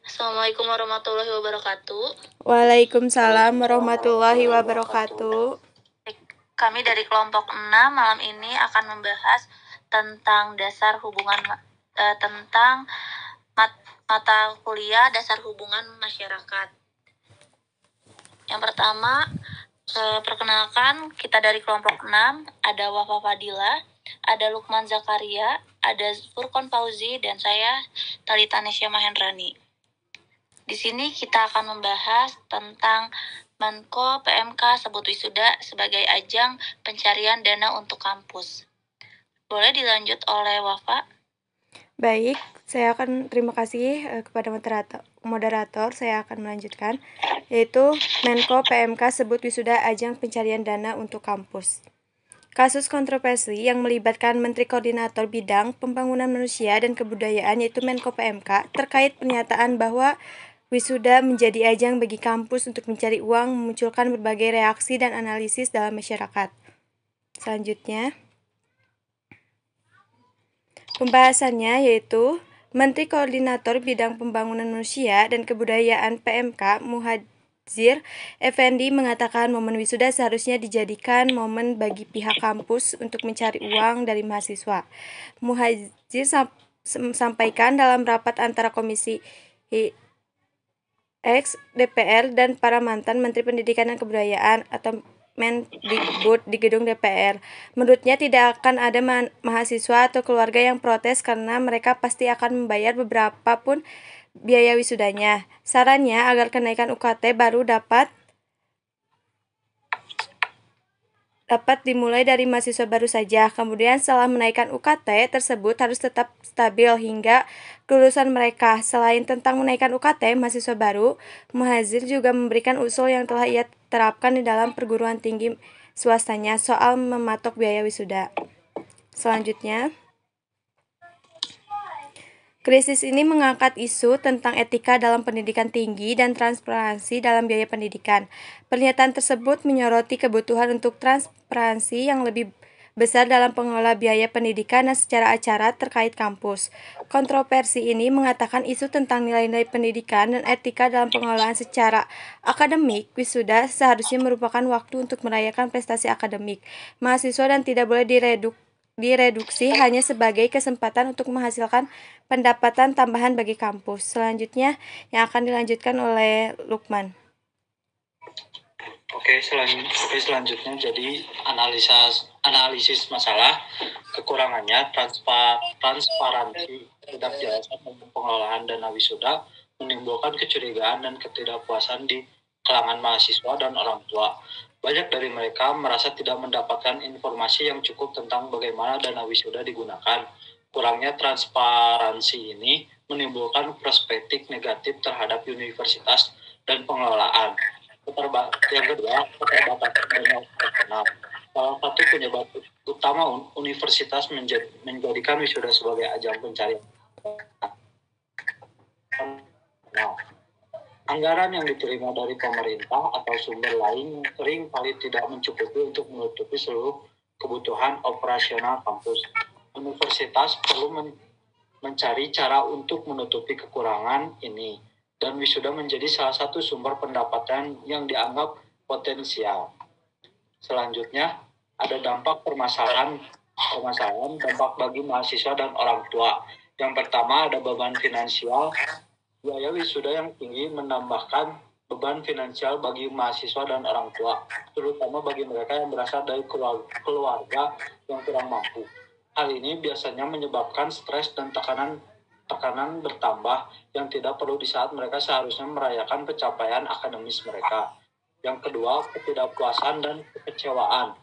Assalamualaikum warahmatullahi wabarakatuh. Waalaikumsalam warahmatullahi wabarakatuh. Kami dari kelompok 6 malam ini akan membahas tentang tentang mata kuliah dasar hubungan masyarakat. Yang pertama, perkenalkan kita dari kelompok 6, ada Wafa Fadila, ada Lukman Zakaria, ada Furqon Fauzi, dan saya Talita Nesya Mahendrani. Di sini kita akan membahas tentang Menko PMK sebut wisuda sebagai ajang pencarian dana untuk kampus. Boleh dilanjut oleh Wafa? Baik, saya akan terima kasih kepada moderator. Saya akan melanjutkan, yaitu Menko PMK sebut wisuda ajang pencarian dana untuk kampus. Kasus kontroversi yang melibatkan Menteri Koordinator Bidang Pembangunan Manusia dan Kebudayaan yaitu Menko PMK terkait pernyataan bahwa wisuda menjadi ajang bagi kampus untuk mencari uang memunculkan berbagai reaksi dan analisis dalam masyarakat. Selanjutnya, pembahasannya yaitu Menteri Koordinator Bidang Pembangunan Manusia dan Kebudayaan PMK Muhadjir Effendi mengatakan momen wisuda seharusnya dijadikan momen bagi pihak kampus untuk mencari uang dari mahasiswa. Muhadjir sampaikan dalam rapat antara Komisi X DPR dan para mantan Menteri Pendidikan dan Kebudayaan atau Mendikbud di gedung DPR. Menurutnya tidak akan ada mahasiswa atau keluarga yang protes karena mereka pasti akan membayar beberapa pun biaya wisudanya. Sarannya agar kenaikan UKT baru dapat dimulai dari mahasiswa baru saja. Kemudian setelah menaikkan UKT tersebut harus tetap stabil hingga kelulusan mereka. Selain tentang menaikkan UKT mahasiswa baru, Muhazir juga memberikan usul yang telah ia terapkan di dalam perguruan tinggi swastanya soal mematok biaya wisuda. Selanjutnya, krisis ini mengangkat isu tentang etika dalam pendidikan tinggi dan transparansi dalam biaya pendidikan. Pernyataan tersebut menyoroti kebutuhan untuk transparansi yang lebih besar dalam pengelola biaya pendidikan dan secara acara terkait kampus. Kontroversi ini mengatakan isu tentang nilai-nilai pendidikan dan etika dalam pengelolaan secara akademik wisuda seharusnya merupakan waktu untuk merayakan prestasi akademik mahasiswa dan tidak boleh direduksi hanya sebagai kesempatan untuk menghasilkan pendapatan tambahan bagi kampus. Selanjutnya yang akan dilanjutkan oleh Lukman. Oke, selanjutnya jadi analisis masalah kekurangannya transparansi tidak jelasan dalam pengelolaan dana wisuda menimbulkan kecurigaan dan ketidakpuasan di kalangan mahasiswa dan orang tua. Banyak dari mereka merasa tidak mendapatkan informasi yang cukup tentang bagaimana dana wisuda digunakan. Kurangnya transparansi ini menimbulkan perspektif negatif terhadap universitas dan pengelolaan. Yang kedua, keterbatasan dana operasional. Salah satu penyebab utama universitas menjadikan wisuda sebagai ajang pencarian. Nah, anggaran yang diterima dari pemerintah atau sumber lain sering kali tidak mencukupi untuk menutupi seluruh kebutuhan operasional kampus. Universitas perlu mencari cara untuk menutupi kekurangan ini, dan wisuda menjadi salah satu sumber pendapatan yang dianggap potensial. Selanjutnya, ada permasalahan dampak bagi mahasiswa dan orang tua. Yang pertama ada beban finansial. Biaya wisuda yang tinggi menambahkan beban finansial bagi mahasiswa dan orang tua, terutama bagi mereka yang berasal dari keluarga yang kurang mampu. Hal ini biasanya menyebabkan stres dan tekanan bertambah yang tidak perlu di saat mereka seharusnya merayakan pencapaian akademis mereka. Yang kedua, ketidakpuasan dan kekecewaan.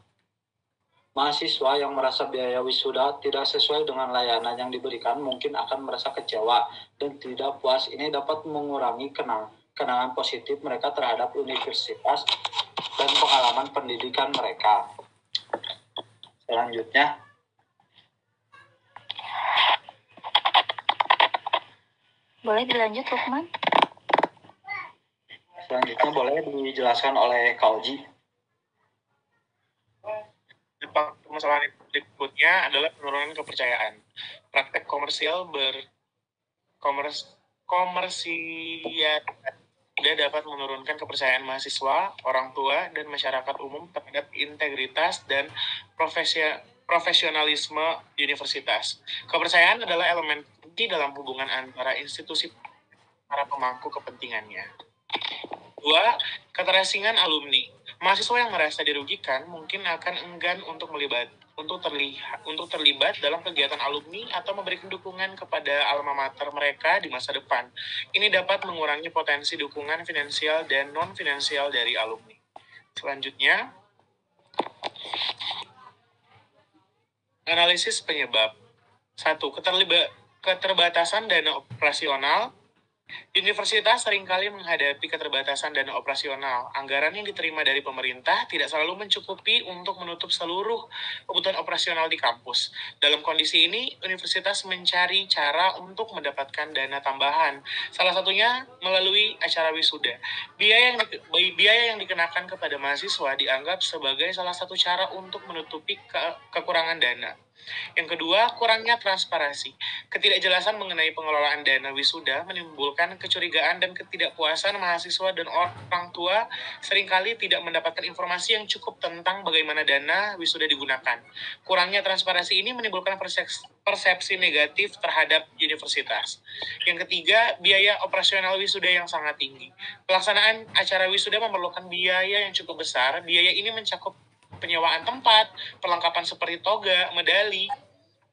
Mahasiswa yang merasa biaya wisuda tidak sesuai dengan layanan yang diberikan mungkin akan merasa kecewa dan tidak puas. Ini dapat mengurangi kenangan positif mereka terhadap universitas dan pengalaman pendidikan mereka. Selanjutnya, boleh dilanjut, Lukman? Selanjutnya boleh dijelaskan oleh Kak Oji. Permasalahan berikutnya adalah penurunan kepercayaan. Praktek komersial dapat menurunkan kepercayaan mahasiswa, orang tua, dan masyarakat umum terhadap integritas dan profesionalisme universitas. Kepercayaan adalah elemen kunci dalam hubungan antara institusi para pemangku kepentingannya. 2. Keterasingan alumni. Mahasiswa yang merasa dirugikan mungkin akan enggan untuk terlibat dalam kegiatan alumni atau memberikan dukungan kepada alma mater mereka di masa depan. Ini dapat mengurangi potensi dukungan finansial dan non-finansial dari alumni. Selanjutnya, analisis penyebab. 1. Keterbatasan dana operasional. Universitas seringkali menghadapi keterbatasan dana operasional. Anggaran yang diterima dari pemerintah tidak selalu mencukupi untuk menutup seluruh kebutuhan operasional di kampus. Dalam kondisi ini, universitas mencari cara untuk mendapatkan dana tambahan. Salah satunya melalui acara wisuda. Biaya yang dikenakan kepada mahasiswa dianggap sebagai salah satu cara untuk menutupi kekurangan dana. Yang kedua, kurangnya transparansi. Ketidakjelasan mengenai pengelolaan dana wisuda menimbulkan kecurigaan dan ketidakpuasan mahasiswa dan orang tua seringkali tidak mendapatkan informasi yang cukup tentang bagaimana dana wisuda digunakan. Kurangnya transparansi ini menimbulkan persepsi negatif terhadap universitas. Yang ketiga, biaya operasional wisuda yang sangat tinggi. Pelaksanaan acara wisuda memerlukan biaya yang cukup besar. Biaya ini mencakup penyewaan tempat, perlengkapan seperti toga, medali,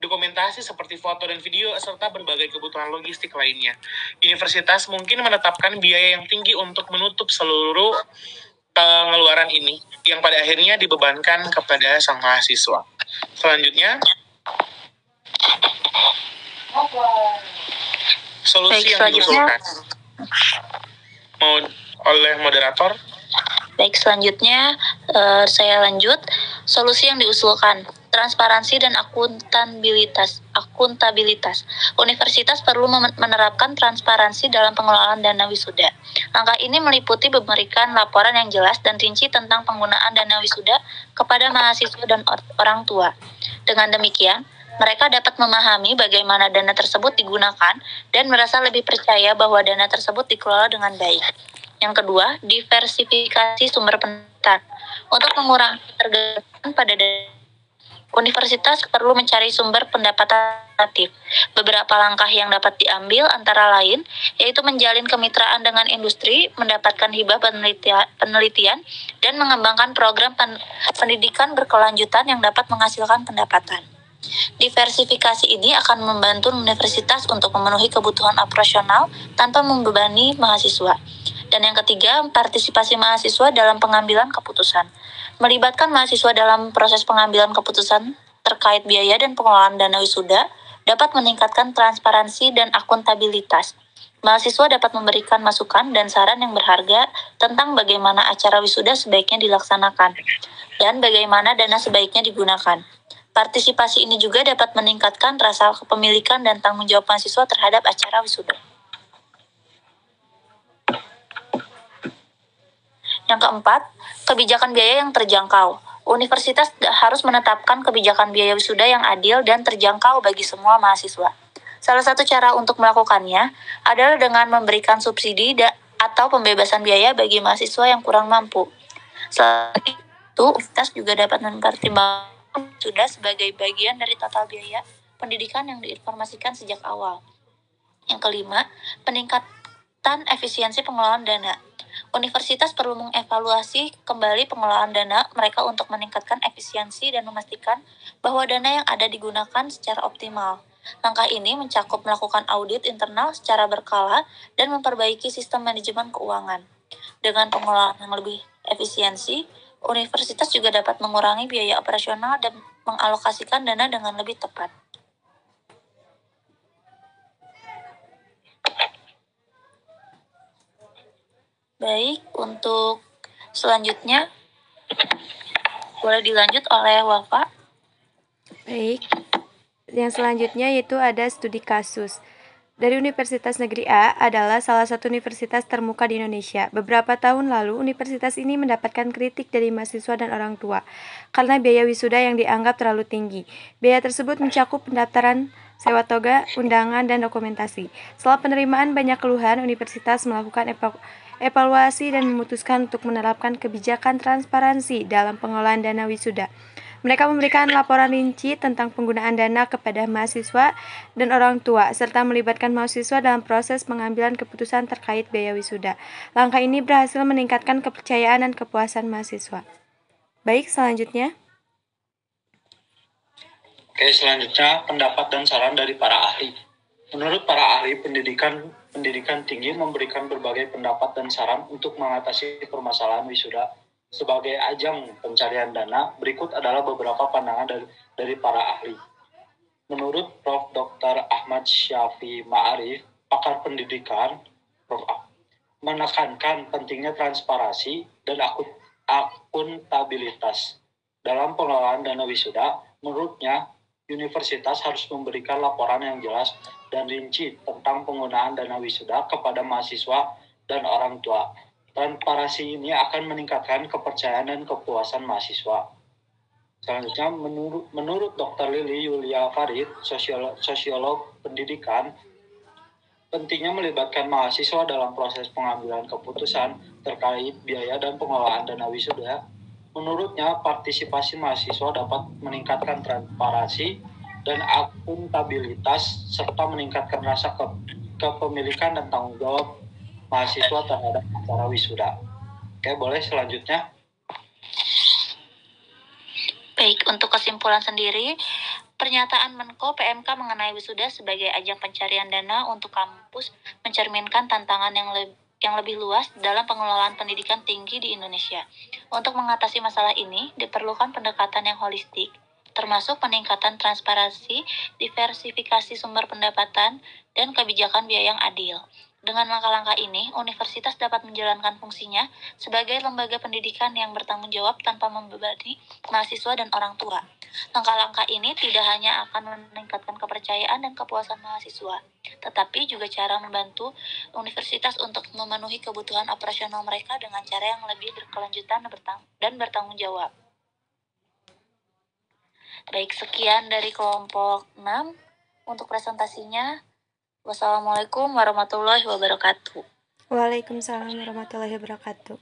dokumentasi seperti foto dan video, serta berbagai kebutuhan logistik lainnya. Universitas mungkin menetapkan biaya yang tinggi untuk menutup seluruh pengeluaran ini, yang pada akhirnya dibebankan kepada sang mahasiswa. Selanjutnya, solusi yang diusulkan oleh moderator. Baik, selanjutnya saya lanjut. Solusi yang diusulkan, transparansi dan akuntabilitas. Universitas perlu menerapkan transparansi dalam pengelolaan dana wisuda. Langkah ini meliputi memberikan laporan yang jelas dan rinci tentang penggunaan dana wisuda kepada mahasiswa dan orang tua. Dengan demikian, mereka dapat memahami bagaimana dana tersebut digunakan dan merasa lebih percaya bahwa dana tersebut dikelola dengan baik. Yang kedua, diversifikasi sumber pendapatan. Untuk mengurangi ketergantungan pada dana, universitas perlu mencari sumber pendapatan alternatif. Beberapa langkah yang dapat diambil antara lain, yaitu menjalin kemitraan dengan industri, mendapatkan hibah penelitian, dan mengembangkan program pendidikan berkelanjutan yang dapat menghasilkan pendapatan. Diversifikasi ini akan membantu universitas untuk memenuhi kebutuhan operasional tanpa membebani mahasiswa. Dan yang ketiga, partisipasi mahasiswa dalam pengambilan keputusan. Melibatkan mahasiswa dalam proses pengambilan keputusan terkait biaya dan pengelolaan dana wisuda dapat meningkatkan transparansi dan akuntabilitas. Mahasiswa dapat memberikan masukan dan saran yang berharga tentang bagaimana acara wisuda sebaiknya dilaksanakan dan bagaimana dana sebaiknya digunakan. Partisipasi ini juga dapat meningkatkan rasa kepemilikan dan tanggung jawab mahasiswa terhadap acara wisuda. Yang keempat, kebijakan biaya yang terjangkau. Universitas harus menetapkan kebijakan biaya wisuda yang adil dan terjangkau bagi semua mahasiswa. Salah satu cara untuk melakukannya adalah dengan memberikan subsidi atau pembebasan biaya bagi mahasiswa yang kurang mampu. Selain itu, universitas juga dapat mempertimbangkan wisuda sebagai bagian dari total biaya pendidikan yang diinformasikan sejak awal. Yang kelima, peningkatan efisiensi pengelolaan dana. Universitas perlu mengevaluasi kembali pengelolaan dana mereka untuk meningkatkan efisiensi dan memastikan bahwa dana yang ada digunakan secara optimal. Langkah ini mencakup melakukan audit internal secara berkala dan memperbaiki sistem manajemen keuangan. Dengan pengelolaan yang lebih efisiensi, universitas juga dapat mengurangi biaya operasional dan mengalokasikan dana dengan lebih tepat. Baik, untuk selanjutnya boleh dilanjut oleh Wafa. Baik, yang selanjutnya yaitu ada studi kasus. Dari Universitas Negeri A adalah salah satu universitas termuka di Indonesia. Beberapa tahun lalu, universitas ini mendapatkan kritik dari mahasiswa dan orang tua karena biaya wisuda yang dianggap terlalu tinggi. Biaya tersebut mencakup pendaftaran sewa toga, undangan, dan dokumentasi. Setelah penerimaan banyak keluhan, universitas melakukan evaluasi dan memutuskan untuk menerapkan kebijakan transparansi dalam pengelolaan dana wisuda. Mereka memberikan laporan rinci tentang penggunaan dana kepada mahasiswa dan orang tua, serta melibatkan mahasiswa dalam proses pengambilan keputusan terkait biaya wisuda. Langkah ini berhasil meningkatkan kepercayaan dan kepuasan mahasiswa. Baik, selanjutnya. Oke, selanjutnya pendapat dan saran dari para ahli. Menurut para ahli, pendidikan tinggi memberikan berbagai pendapat dan saran untuk mengatasi permasalahan wisuda. Sebagai ajang pencarian dana, berikut adalah beberapa pandangan dari para ahli. Menurut Prof. Dr. Ahmad Syafi Ma'arif, pakar pendidikan, menekankan pentingnya transparansi dan akuntabilitas dalam pengelolaan dana wisuda. Menurutnya, universitas harus memberikan laporan yang jelas dan rinci tentang penggunaan dana wisuda kepada mahasiswa dan orang tua. Transparansi ini akan meningkatkan kepercayaan dan kepuasan mahasiswa. Selanjutnya, menurut Dr. Lili Yulia Farid, sosiolog pendidikan, pentingnya melibatkan mahasiswa dalam proses pengambilan keputusan terkait biaya dan pengelolaan dana wisuda. Menurutnya, partisipasi mahasiswa dapat meningkatkan transparansi dan akuntabilitas serta meningkatkan rasa kepemilikan dan tanggung jawab mahasiswa terhadap acara wisuda. Oke, boleh selanjutnya. Baik, untuk kesimpulan sendiri, pernyataan Menko PMK mengenai wisuda sebagai ajang pencarian dana untuk kampus mencerminkan tantangan yang lebih luas dalam pengelolaan pendidikan tinggi di Indonesia. Untuk mengatasi masalah ini, diperlukan pendekatan yang holistik, termasuk peningkatan transparansi, diversifikasi sumber pendapatan, dan kebijakan biaya yang adil. Dengan langkah-langkah ini, universitas dapat menjalankan fungsinya sebagai lembaga pendidikan yang bertanggung jawab tanpa membebani mahasiswa dan orang tua. Langkah-langkah ini tidak hanya akan meningkatkan kepercayaan dan kepuasan mahasiswa, tetapi juga cara membantu universitas untuk memenuhi kebutuhan operasional mereka dengan cara yang lebih berkelanjutan dan bertanggung jawab. Baik, sekian dari kelompok 6 untuk presentasinya. Wassalamualaikum warahmatullahi wabarakatuh. Waalaikumsalam warahmatullahi wabarakatuh.